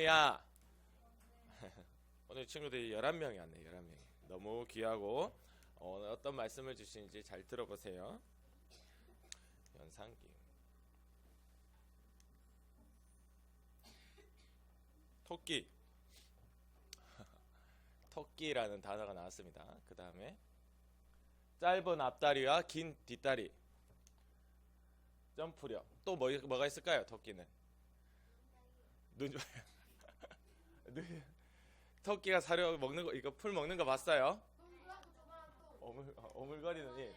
명이야? 오늘 친구들이 11명이 왔네. 11명이 너무 귀하고 오늘 어떤 말씀을 주시는지 잘 들어보세요. 연상기 토끼 토끼라는 단어가 나왔습니다. 그 다음에 짧은 앞다리와 긴 뒷다리, 점프력. 또 뭐가 있을까요? 토끼는 토끼가 사료 먹는 거, 이거 풀 먹는 거 봤어요? 오물거리는 이.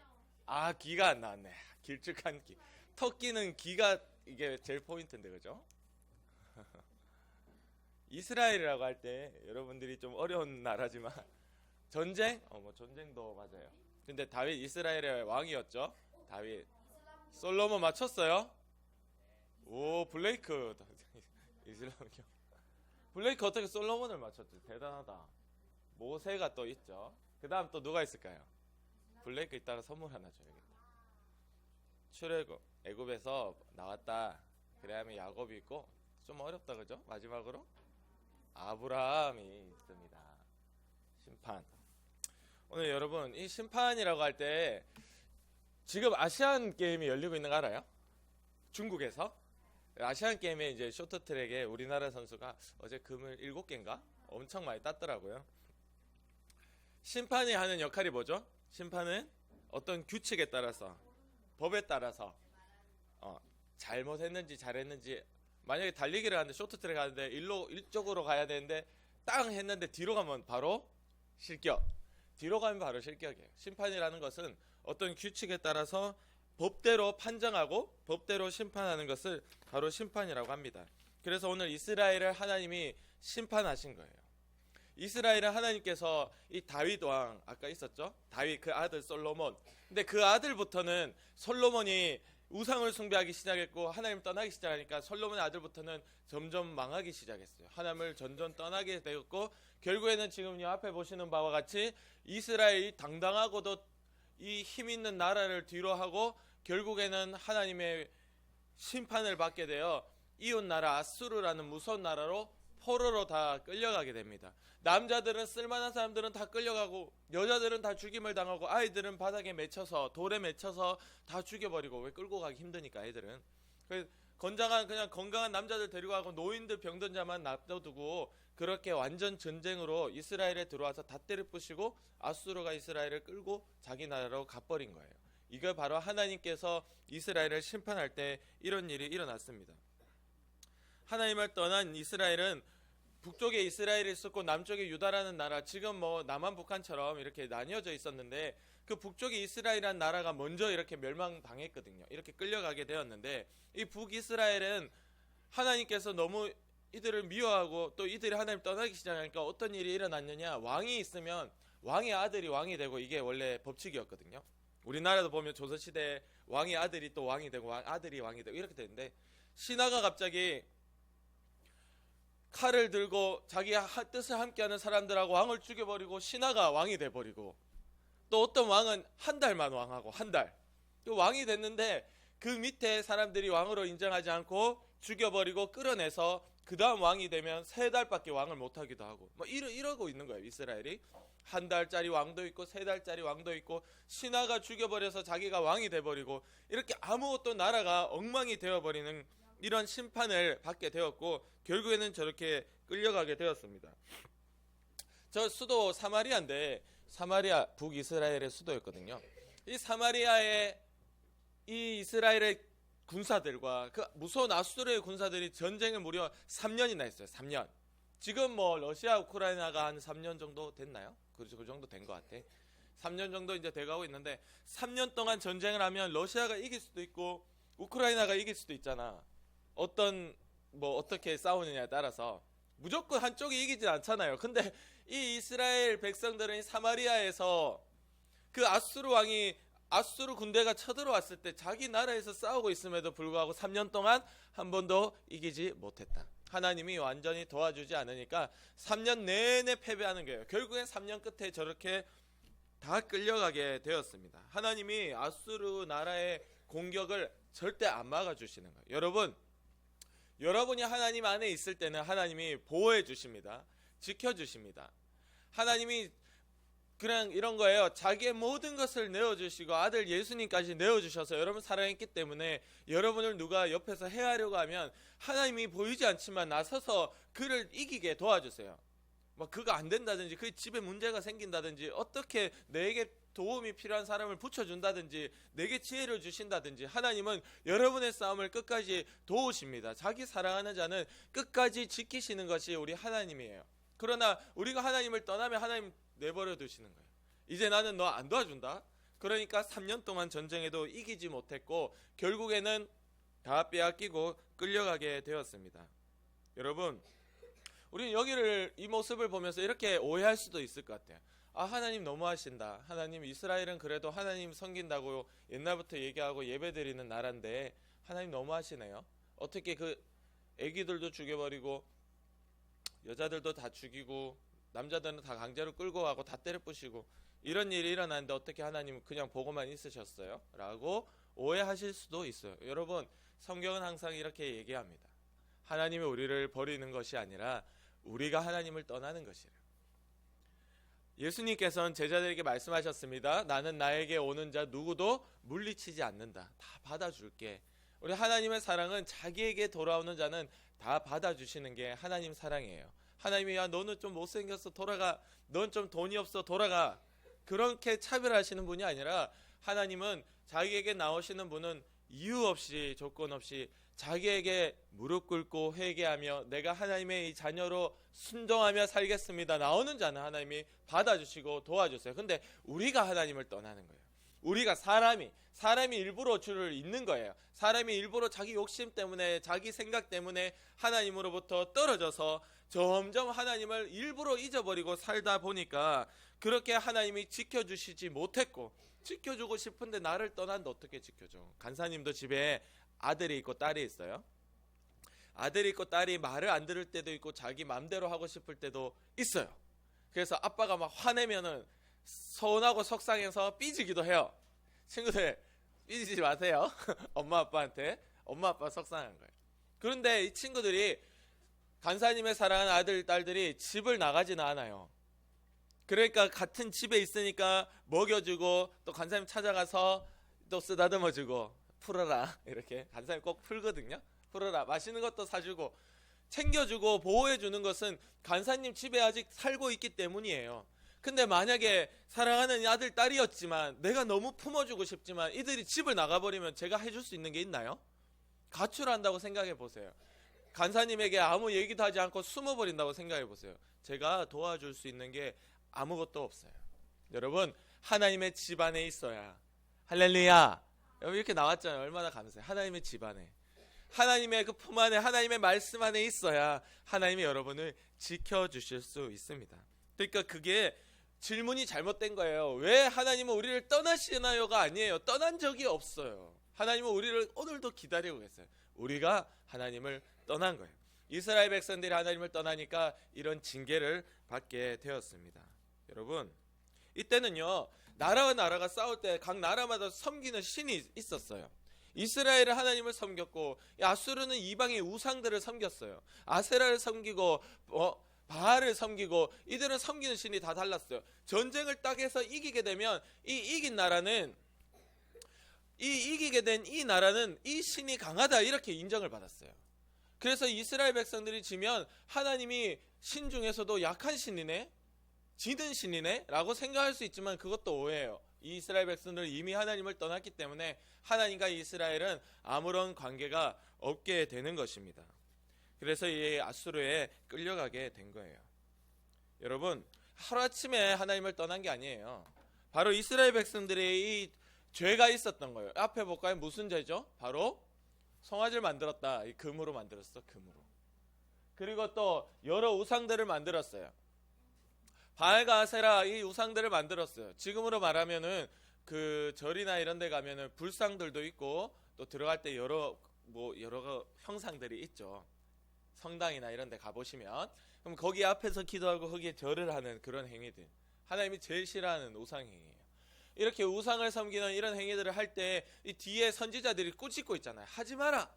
아, 귀가 안 나왔네. 길쭉한 귀. 토끼는 귀가 이게 제일 포인트인데, 그죠? 이스라엘이라고 할 때 여러분들이 좀 어려운 나라지만 전쟁? 뭐 전쟁도 맞아요. 근데 다윗 이스라엘의 왕이었죠. 다윗. 솔로몬 맞췄어요? 오, 블레이크 이슬람교. 블레이크 어떻게 솔로몬을 맞췄지? 대단하다. 모세가 또 있죠. 그 다음 또 누가 있을까요? 블레이크 이따가 선물 하나 줘야겠다. 출애굽, 애굽에서 나왔다. 그래 하면 야곱이 있고, 좀 어렵다 그죠? 마지막으로 아브라함이 있습니다. 심판. 오늘 여러분 이 심판이라고 할 때 지금 아시안 게임이 열리고 있는 거 알아요? 중국에서 아시안 게임에 이제 쇼트트랙에 우리나라 선수가 어제 금을 7개인가 엄청 많이 땄더라고요. 심판이 하는 역할이 뭐죠? 심판은 어떤 규칙에 따라서, 법에 따라서 잘못했는지 잘했는지, 만약에 달리기를 하는데 쇼트트랙 하는데 이쪽으로 가야 되는데 땅 했는데 뒤로 가면 바로 실격. 뒤로 가면 바로 실격이에요. 심판이라는 것은 어떤 규칙에 따라서 법대로 판정하고 법대로 심판하는 것을 바로 심판이라고 합니다. 그래서 오늘 이스라엘을 하나님이 심판하신 거예요. 이스라엘은 하나님께서 이 다윗 왕, 아까 있었죠? 다윗 그 아들 솔로몬. 근데 그 아들부터는 솔로몬이 우상을 숭배하기 시작했고 하나님 떠나기 시작하니까 솔로몬의 아들부터는 점점 망하기 시작했어요. 하나님을 점점 떠나게 되었고 결국에는 지금 이 앞에 보시는 바와 같이 이스라엘이 당당하고도 이 힘 있는 나라를 뒤로 하고 결국에는 하나님의 심판을 받게 되어 이웃 나라 아수르라는 무서운 나라로 포로로 다 끌려가게 됩니다. 남자들은, 쓸만한 사람들은 다 끌려가고 여자들은 다 죽임을 당하고 아이들은 바닥에 맺혀서, 돌에 맺혀서 다 죽여버리고, 왜 끌고 가기 힘드니까 애들은. 그냥 건강한 남자들 데리고 가고 노인들 병든 자만 놔두고 그렇게 완전 전쟁으로 이스라엘에 들어와서 다 때려 부시고 아수르가 이스라엘을 끌고 자기 나라로 가버린 거예요. 이걸 바로 하나님께서 이스라엘을 심판할 때 이런 일이 일어났습니다. 하나님을 떠난 이스라엘은 북쪽에 이스라엘이 있었고 남쪽에 유다라는 나라, 지금 뭐 남한 북한처럼 이렇게 나뉘어져 있었는데 그 북쪽에 이스라엘이라는 나라가 먼저 이렇게 멸망당했거든요. 이렇게 끌려가게 되었는데 이 북이스라엘은 하나님께서 너무 이들을 미워하고 또 이들이 하나님 떠나기 시작하니까 어떤 일이 일어났느냐, 왕이 있으면 왕의 아들이 왕이 되고, 이게 원래 법칙이었거든요. 우리나라도 보면 조선시대에 왕의 아들이 또 왕이 되고 아들이 왕이 되고 이렇게 되는데, 신하가 갑자기 칼을 들고 자기 뜻을 함께하는 사람들하고 왕을 죽여버리고 신하가 왕이 돼버리고, 또 어떤 왕은 한 달만 왕하고 한 달 또 왕이 됐는데 그 밑에 사람들이 왕으로 인정하지 않고 죽여버리고 끌어내서 그 다음 왕이 되면 3달밖에 왕을 못하기도 하고, 뭐 이러고 있는 거예요. 이스라엘이 한 달짜리 왕도 있고 3달짜리 왕도 있고, 신하가 죽여버려서 자기가 왕이 돼버리고, 이렇게 아무것도 나라가 엉망이 되어버리는 이런 심판을 받게 되었고 결국에는 저렇게 끌려가게 되었습니다. 저 수도 사마리아인데, 사마리아 북이스라엘의 수도였거든요. 이 사마리아의 이 이스라엘의 군사들과 그 무서운 아수르의 군사들이 전쟁을 무려 3년이나 했어요. 3년. 지금 뭐 러시아 우크라이나가 한 3년 정도 됐나요? 그 정도 된 것 같아. 3년 정도 이제 돼가고 있는데 3년 동안 전쟁을 하면 러시아가 이길 수도 있고 우크라이나가 이길 수도 있잖아. 어떻게 싸우느냐에 따라서 무조건 한쪽이 이기진 않잖아요. 근데 이 이스라엘 백성들은 사마리아에서 그 아수르 왕이, 아수르 군대가 쳐들어왔을 때 자기 나라에서 싸우고 있음에도 불구하고 3년 동안 한 번도 이기지 못했다. 하나님이 완전히 도와주지 않으니까 3년 내내 패배하는 거예요. 결국엔 3년 끝에 저렇게 다 끌려가게 되었습니다. 하나님이 아수르 나라의 공격을 절대 안 막아주시는 거예요. 여러분, 여러분이 하나님 안에 있을 때는 하나님이 보호해 주십니다. 지켜 주십니다. 하나님이 그냥 이런 거예요. 자기의 모든 것을 내어주시고 아들 예수님까지 내어주셔서 여러분 사랑했기 때문에 여러분을 누가 옆에서 해하려고 하면 하나님이 보이지 않지만 나서서 그를 이기게 도와주세요. 뭐 그거 안 된다든지 그 집에 문제가 생긴다든지 어떻게 내게 도움이 필요한 사람을 붙여준다든지 내게 지혜를 주신다든지 하나님은 여러분의 싸움을 끝까지 도우십니다. 자기 사랑하는 자는 끝까지 지키시는 것이 우리 하나님이에요. 그러나 우리가 하나님을 떠나면 하나님 내버려 두시는 거예요. 이제 나는 너 안 도와준다. 그러니까 3년 동안 전쟁에도 이기지 못했고 결국에는 다 빼앗기고 끌려가게 되었습니다. 여러분, 우리는 여기를 이 모습을 보면서 이렇게 오해할 수도 있을 것 같아요. 아, 하나님 너무하신다. 하나님, 이스라엘은 그래도 하나님 섬긴다고 옛날부터 얘기하고 예배드리는 나라인데 하나님 너무하시네요. 어떻게 그 애기들도 죽여버리고 여자들도 다 죽이고 남자들은 다 강제로 끌고 가고 다 때려 부시고 이런 일이 일어났는데 어떻게 하나님은 그냥 보고만 있으셨어요? 라고 오해하실 수도 있어요. 여러분, 성경은 항상 이렇게 얘기합니다. 하나님이 우리를 버리는 것이 아니라 우리가 하나님을 떠나는 것이래요. 예수님께서는 제자들에게 말씀하셨습니다. 나는 나에게 오는 자 누구도 물리치지 않는다. 다 받아줄게. 우리 하나님의 사랑은 자기에게 돌아오는 자는 다 받아주시는 게 하나님 사랑이에요. 하나님이 야 너는 좀 못생겼어 돌아가. 넌 좀 돈이 없어 돌아가. 그렇게 차별하시는 분이 아니라 하나님은 자기에게 나오시는 분은 이유 없이 조건 없이 자기에게 무릎 꿇고 회개하며 내가 하나님의 이 자녀로 순종하며 살겠습니다. 나오는 자는 하나님이 받아주시고 도와주세요. 근데 우리가 하나님을 떠나는 거예요. 우리가 사람이 일부러 주를 잊는 거예요. 사람이 일부러 자기 욕심 때문에 자기 생각 때문에 하나님으로부터 떨어져서 점점 하나님을 일부러 잊어버리고 살다 보니까 그렇게 하나님이 지켜주시지 못했고 지켜주고 싶은데 나를 떠난데 어떻게 지켜줘. 간사님도 집에 아들이 있고 딸이 있어요. 아들이 있고 딸이 말을 안 들을 때도 있고 자기 맘대로 하고 싶을 때도 있어요. 그래서 아빠가 막 화내면은 서운하고 속상해서 삐지기도 해요. 친구들 삐지지 마세요. 엄마 아빠한테. 엄마 아빠 속상한 거예요. 그런데 이 친구들이 간사님의 사랑하는 아들 딸들이 집을 나가지는 않아요. 그러니까 같은 집에 있으니까 먹여주고 또 간사님 찾아가서 또 쓰다듬어주고 풀어라 이렇게 간사님 꼭 풀거든요. 풀어라 맛있는 것도 사주고 챙겨주고 보호해주는 것은 간사님 집에 아직 살고 있기 때문이에요. 근데 만약에 사랑하는 아들 딸이었지만 내가 너무 품어주고 싶지만 이들이 집을 나가버리면 제가 해줄 수 있는 게 있나요? 가출한다고 생각해 보세요. 간사님에게 아무 얘기도 하지 않고 숨어버린다고 생각해 보세요. 제가 도와줄 수 있는 게 아무것도 없어요. 여러분 하나님의 집 안에 있어야 할렐루야 여러분 이렇게 나왔잖아요. 얼마나 감사해요. 하나님의 집 안에 하나님의 그 품 안에 하나님의 말씀 안에 있어야 하나님이 여러분을 지켜주실 수 있습니다. 그러니까 그게 질문이 잘못된 거예요. 왜 하나님은 우리를 떠나시나요가 아니에요. 떠난 적이 없어요. 하나님은 우리를 오늘도 기다리고 계세요. 우리가 하나님을 떠난 거예요. 이스라엘 백성들이 하나님을 떠나니까 이런 징계를 받게 되었습니다. 여러분 이때는요 나라와 나라가 싸울 때 각 나라마다 섬기는 신이 있었어요. 이스라엘은 하나님을 섬겼고 아수르는 이방의 우상들을 섬겼어요. 아세라를 섬기고 바알을 섬기고 이들은 섬기는 신이 다 달랐어요. 전쟁을 딱 해서 이기게 되면 이긴 나라는 이기게 된 이 나라는 이 신이 강하다 이렇게 인정을 받았어요. 그래서 이스라엘 백성들이 지면 하나님이 신 중에서도 약한 신이네 지든 신이네 라고 생각할 수 있지만 그것도 오해예요. 이 이스라엘 백성들은 이미 하나님을 떠났기 때문에 하나님과 이스라엘은 아무런 관계가 없게 되는 것입니다. 그래서 이 아수르에 끌려가게 된 거예요. 여러분 하루아침에 하나님을 떠난 게 아니에요. 바로 이스라엘 백성들의 이 죄가 있었던 거예요. 앞에 볼까요? 무슨 죄죠? 바로 송아지를 만들었다. 이 금으로 만들었어. 금으로. 그리고 또 여러 우상들을 만들었어요. 바알과 아세라 이 우상들을 만들었어요. 지금으로 말하면은 그 절이나 이런 데 가면은 불상들도 있고 또 들어갈 때 여러 형상들이 있죠. 성당이나 이런 데 가보시면 그럼 거기 앞에서 기도하고 거기에 절을 하는 그런 행위들. 하나님이 제일 싫어하는 우상 행위예요. 이렇게 우상을 섬기는 이런 행위들을 할 때 이 뒤에 선지자들이 꾸짖고 있잖아요. 하지 마라.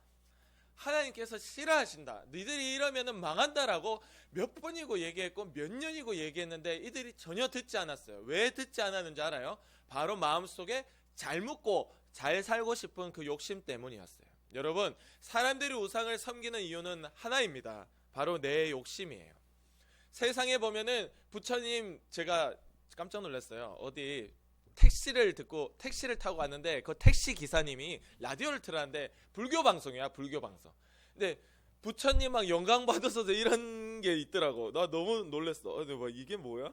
하나님께서 싫어하신다. 너희들이 이러면은 망한다라고 몇 번이고 얘기했고 몇 년이고 얘기했는데 이들이 전혀 듣지 않았어요. 왜 듣지 않았는지 알아요? 바로 마음속에 잘 묻고 잘 살고 싶은 그 욕심 때문이었어요. 여러분, 사람들이 우상을 섬기는 이유는 하나입니다. 바로 내 욕심이에요. 세상에 보면은 부처님, 제가 깜짝 놀랐어요. 어디 택시를 타고 갔는데 그 택시 기사님이 라디오를 틀었는데 불교 방송이야, 불교 방송. 근데 부처님 막 영광 받으셔서 이런 게 있더라고. 나 너무 놀랐어. 근데 뭐 이게 뭐야?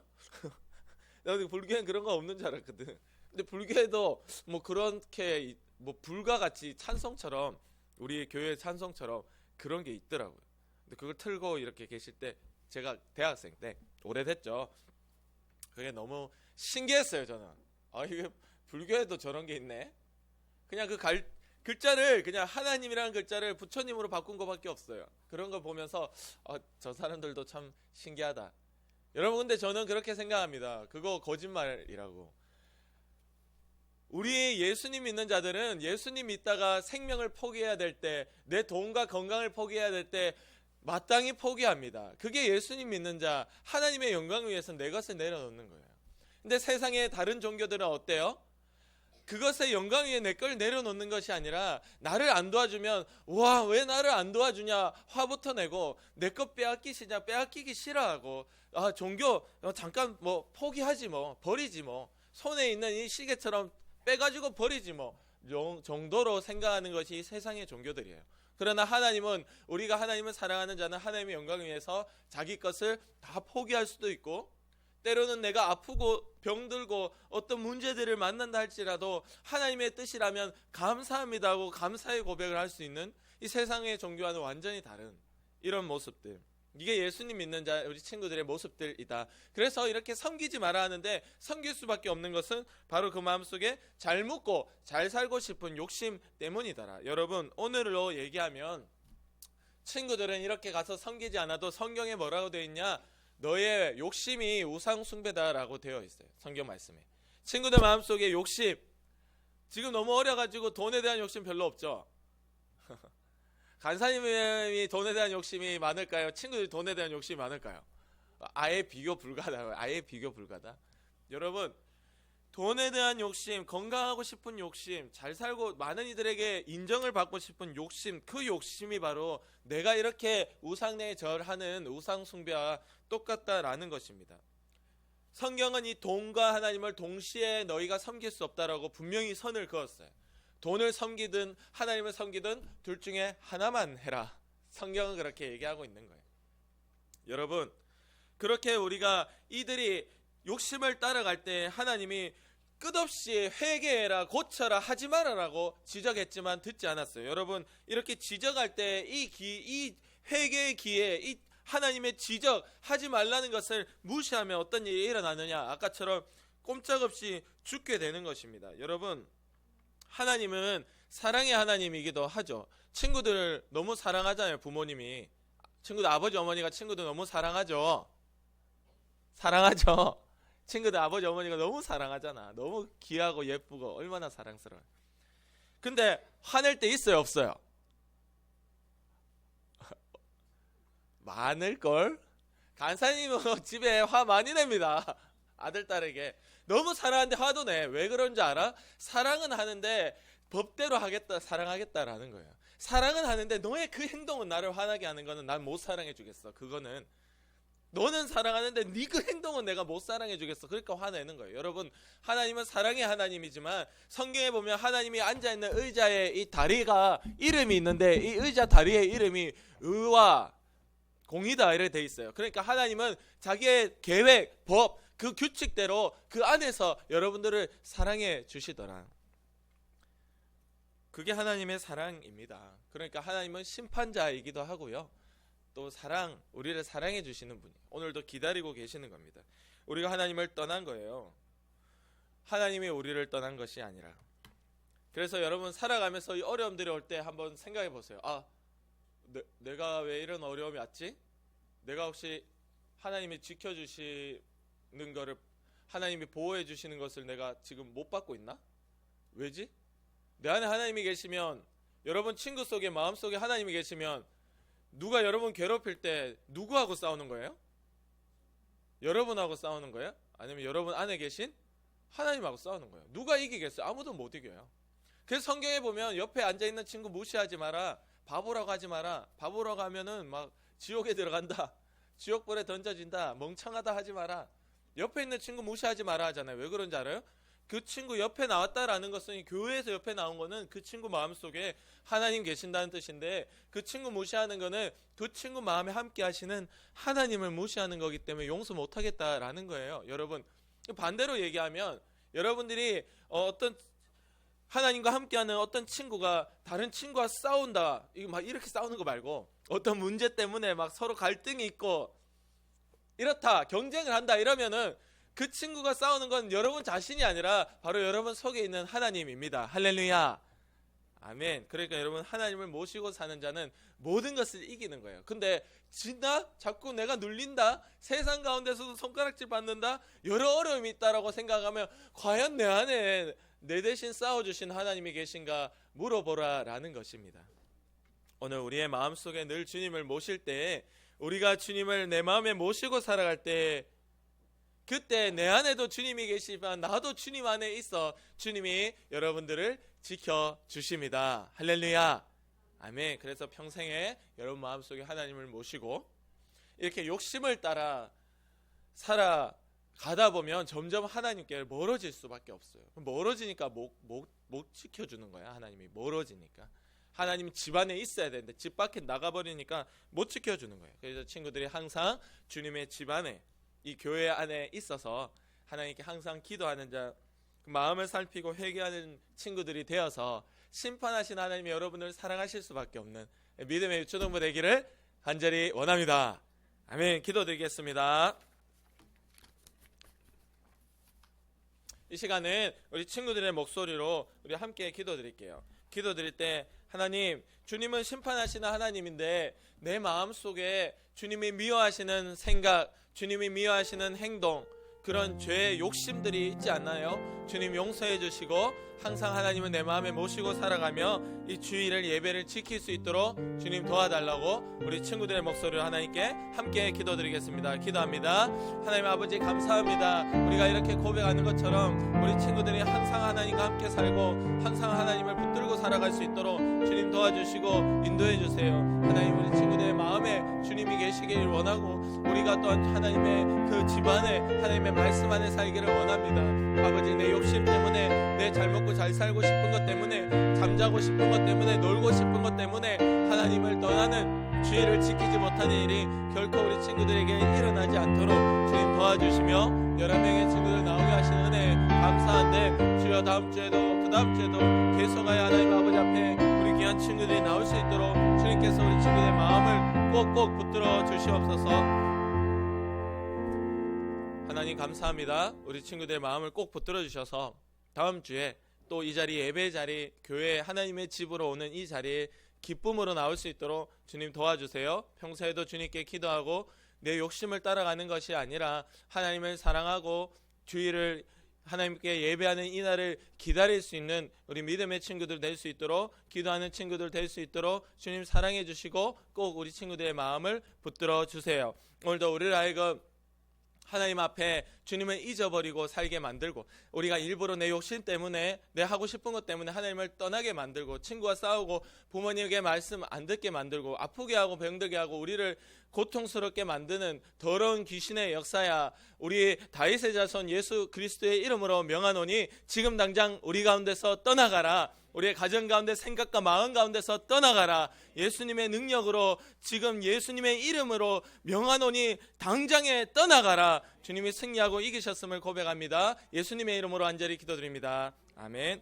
나 불교엔 그런 거 없는 줄 알았거든. 근데 불교에도 뭐 그렇게 뭐 불가같이 찬송처럼, 우리 교회 찬송처럼 그런 게 있더라고요. 근데 그걸 틀고 이렇게 계실 때, 제가 대학생 때, 오래됐죠. 그게 너무 신기했어요, 저는. 아, 이게 불교에도 저런 게 있네. 그냥 그 글자를, 그냥 하나님이라는 글자를 부처님으로 바꾼 거밖에 없어요. 그런 거 보면서 저 사람들도 참 신기하다. 여러분, 근데 저는 그렇게 생각합니다. 그거 거짓말이라고. 우리 예수님 믿는 자들은 예수님 믿다가 생명을 포기해야 될 때, 내 돈과 건강을 포기해야 될 때 마땅히 포기합니다. 그게 예수님 믿는 자, 하나님의 영광을 위해서 내 것을 내려놓는 거예요. 근데 세상의 다른 종교들은 어때요? 그것의 영광 위에 내 걸 내려놓는 것이 아니라, 나를 안 도와주면 와, 왜 나를 안 도와주냐 화부터 내고, 내 것 빼앗기시냐 빼앗기기 싫어하고, 종교 잠깐 뭐 포기하지 뭐, 버리지 뭐, 손에 있는 이 시계처럼 빼가지고 버리지 뭐 정도로 생각하는 것이 세상의 종교들이에요. 그러나 하나님은, 우리가 하나님을 사랑하는 자는 하나님의 영광을 위해서 자기 것을 다 포기할 수도 있고, 때로는 내가 아프고 병들고 어떤 문제들을 만난다 할지라도 하나님의 뜻이라면 감사합니다 하고 감사의 고백을 할 수 있는, 이 세상의 종교와는 완전히 다른 이런 모습들, 이게 예수님 믿는 자, 우리 친구들의 모습들이다. 그래서 이렇게 섬기지 마라 하는데, 섬길 수밖에 없는 것은 바로 그 마음속에 잘 묻고 잘 살고 싶은 욕심 때문이더라. 여러분, 오늘로 얘기하면 친구들은 이렇게 가서 섬기지 않아도 성경에 뭐라고 되어 있냐? 너의 욕심이 우상 숭배다라고 되어 있어요. 성경 말씀에. 친구들 마음속에 욕심, 지금 너무 어려가지고 돈에 대한 욕심 별로 없죠? 간사님이 돈에 대한 욕심이 많을까요? 친구들이 돈에 대한 욕심이 많을까요? 아예 비교 불가다. 아예 비교 불가다. 여러분, 돈에 대한 욕심, 건강하고 싶은 욕심, 잘 살고 많은 이들에게 인정을 받고 싶은 욕심, 그 욕심이 바로 내가 이렇게 우상에 절하는 우상 숭배와 똑같다라는 것입니다. 성경은 이 돈과 하나님을 동시에 너희가 섬길 수 없다라고 분명히 선을 그었어요. 돈을 섬기든 하나님을 섬기든 둘 중에 하나만 해라. 성경은 그렇게 얘기하고 있는 거예요. 여러분, 그렇게 우리가 이들이 욕심을 따라갈 때 하나님이 끝없이 회개해라, 고쳐라, 하지 말아라고 지적했지만 듣지 않았어요. 여러분, 이렇게 지적할 때 이 회개의 기회, 이 하나님의 지적, 하지 말라는 것을 무시하면 어떤 일이 일어나느냐? 아까처럼 꼼짝없이 죽게 되는 것입니다. 여러분, 하나님은 사랑의 하나님이기도 하죠. 친구들을 너무 사랑하잖아요. 부모님이, 친구들 아버지 어머니가 친구들 너무 사랑하죠. 사랑하죠. 친구들 아버지 어머니가 너무 사랑하잖아. 너무 귀하고 예쁘고 얼마나 사랑스러워요. 근데 화낼 때 있어요, 없어요? 많을걸? 간사님은 집에 화 많이 냅니다. 아들 딸에게 너무 사랑하는데 화도 내. 왜 그런지 알아? 사랑은 하는데 법대로 하겠다, 사랑하겠다라는 거예요. 사랑은 하는데 너의 그 행동은 나를 화나게 하는 거는 난 못 사랑해 주겠어. 그거는 너는 사랑하는데 네 그 행동은 내가 못 사랑해 주겠어. 그러니까 화내는 거예요. 여러분, 하나님은 사랑의 하나님이지만 성경에 보면 하나님이 앉아있는 의자에 이 다리가 이름이 있는데, 이 의자 다리의 이름이 의와 공의다 이렇게 돼 있어요. 그러니까 하나님은 자기의 계획, 법, 그 규칙대로 그 안에서 여러분들을 사랑해 주시더라. 그게 하나님의 사랑입니다. 그러니까 하나님은 심판자이기도 하고요, 또 우리를 사랑해 주시는 분이 오늘도 기다리고 계시는 겁니다. 우리가 하나님을 떠난 거예요. 하나님이 우리를 떠난 것이 아니라. 그래서 여러분, 살아가면서 이 어려움들이 올 때 한번 생각해 보세요. 내가 왜 이런 어려움이 왔지? 내가 혹시 하나님이 지켜주시는 거를, 하나님이 보호해 주시는 것을 내가 지금 못 받고 있나? 왜지? 내 안에 하나님이 계시면 여러분 친구 속에 마음속에 하나님이 계시면 누가 여러분 괴롭힐 때 누구하고 싸우는 거예요? 여러분하고 싸우는 거예요? 아니면 여러분 안에 계신 하나님하고 싸우는 거예요? 누가 이기겠어요? 아무도 못 이겨요. 그래서 성경에 보면 옆에 앉아있는 친구 무시하지 마라, 바보라고 하지 마라. 바보라고 하면은 막 지옥에 들어간다, 지옥불에 던져진다, 멍청하다 하지 마라. 옆에 있는 친구 무시하지 마라 하잖아요. 왜 그런지 알아요? 그 친구 옆에 나왔다라는 것은, 교회에서 옆에 나온 거는 그 친구 마음속에 하나님 계신다는 뜻인데, 그 친구 무시하는 거는 그 친구 마음에 함께 하시는 하나님을 무시하는 거기 때문에 용서 못하겠다라는 거예요. 여러분, 반대로 얘기하면 여러분들이 어떤 하나님과 함께하는 어떤 친구가 다른 친구와 싸운다, 이거 막 이렇게 싸우는 거 말고 어떤 문제 때문에 막 서로 갈등이 있고 이렇다, 경쟁을 한다, 이러면은 그 친구가 싸우는 건 여러분 자신이 아니라 바로 여러분 속에 있는 하나님입니다. 할렐루야, 아멘. 그러니까 여러분, 하나님을 모시고 사는 자는 모든 것을 이기는 거예요. 근데 진짜 자꾸 내가 눌린다, 세상 가운데서도 손가락질 받는다, 여러 어려움이 있다라고 생각하면 과연 내 안에 내 대신 싸워주신 하나님이 계신가 물어보라 라는 것입니다. 오늘 우리의 마음속에 늘 주님을 모실 때, 우리가 주님을 내 마음에 모시고 살아갈 때, 그때 내 안에도 주님이 계시지만 나도 주님 안에 있어 주님이 여러분들을 지켜주십니다. 할렐루야, 아멘. 그래서 평생에 여러분 마음속에 하나님을 모시고 이렇게 욕심을 따라 살아가다 보면 점점 하나님께 멀어질 수밖에 없어요. 멀어지니까 못 지켜주는 거야. 하나님이 멀어지니까. 하나님이 집 안에 있어야 되는데 집 밖에 나가버리니까 못 지켜주는 거예요. 그래서 친구들이 항상 주님의 집 안에, 이 교회 안에 있어서 하나님께 항상 기도하는 자, 마음을 살피고 회개하는 친구들이 되어서 심판하신 하나님이 여러분을 사랑하실 수밖에 없는 믿음의 유초등부 되기를 간절히 원합니다. 아멘. 기도드리겠습니다. 이 시간은 우리 친구들의 목소리로 우리 함께 기도드릴게요. 기도드릴 때, 하나님, 주님은 심판하시는 하나님인데 내 마음속에 주님이 미워하시는 생각, 주님이 미워하시는 행동, 그런 죄의 욕심들이 있지 않나요? 주님 용서해 주시고 항상 하나님은 내 마음에 모시고 살아가며 이 주일을, 예배를 지킬 수 있도록 주님 도와달라고 우리 친구들의 목소리로 하나님께 함께 기도드리겠습니다. 기도합니다. 하나님 아버지, 감사합니다. 우리가 이렇게 고백하는 것처럼 우리 친구들이 항상 하나님과 함께 살고 항상 하나님을 붙들고 살아갈 수 있도록 주님 도와주시고 인도해 주세요. 하나님, 우리 친구들의 마음에 주님이 계시길 원하고 우리가 또한 하나님의 그 집안에 하나님의 말씀 안에 살기를 원합니다. 아버지, 내 욕심 때문에, 내 잘 먹고 잘 살고 싶은 것 때문에, 잠자고 싶은 것 때문에, 놀고 싶은 것 때문에 하나님을 떠나는 주의를 지키지 못하는 일이 결코 우리 친구들에게 일어나지 않도록 주님 도와주시며 11명의 친구들 나오게 하시는 은혜 감사한데, 주여 다음 주에도 그 다음 주에도 계속하여 하나님 아버지 앞에 우리 귀한 친구들이 나올 수 있도록 주님께서 우리 친구들의 마음을 꼭꼭 붙들어 주시옵소서. 하나님 감사합니다. 우리 친구들의 마음을 꼭 붙들어 주셔서 다음 주에 또 이 자리, 예배 자리, 교회 하나님의 집으로 오는 이 자리에 기쁨으로 나올 수 있도록 주님 도와주세요. 평소에도 주님께 기도하고 내 욕심을 따라가는 것이 아니라 하나님을 사랑하고 주일을 하나님께 예배하는 이날을 기다릴 수 있는 우리 믿음의 친구들 될 수 있도록, 기도하는 친구들 될 수 있도록 주님 사랑해 주시고 꼭 우리 친구들의 마음을 붙들어 주세요. 오늘도 우리를 하여금 하나님 앞에 주님을 잊어버리고 살게 만들고, 우리가 일부러 내 욕심 때문에, 내 하고 싶은 것 때문에 하나님을 떠나게 만들고, 친구와 싸우고 부모님에게 말씀 안 듣게 만들고, 아프게 하고 병들게 하고 우리를 고통스럽게 만드는 더러운 귀신의 역사야, 우리 다윗의 자손 예수 그리스도의 이름으로 명하노니 지금 당장 우리 가운데서 떠나가라. 우리의 가정 가운데, 생각과 마음 가운데서 떠나가라. 예수님의 능력으로, 지금 예수님의 이름으로 명하노니 당장에 떠나가라. 주님이 승리하고 이기셨음을 고백합니다. 예수님의 이름으로 간절히 기도드립니다. 아멘.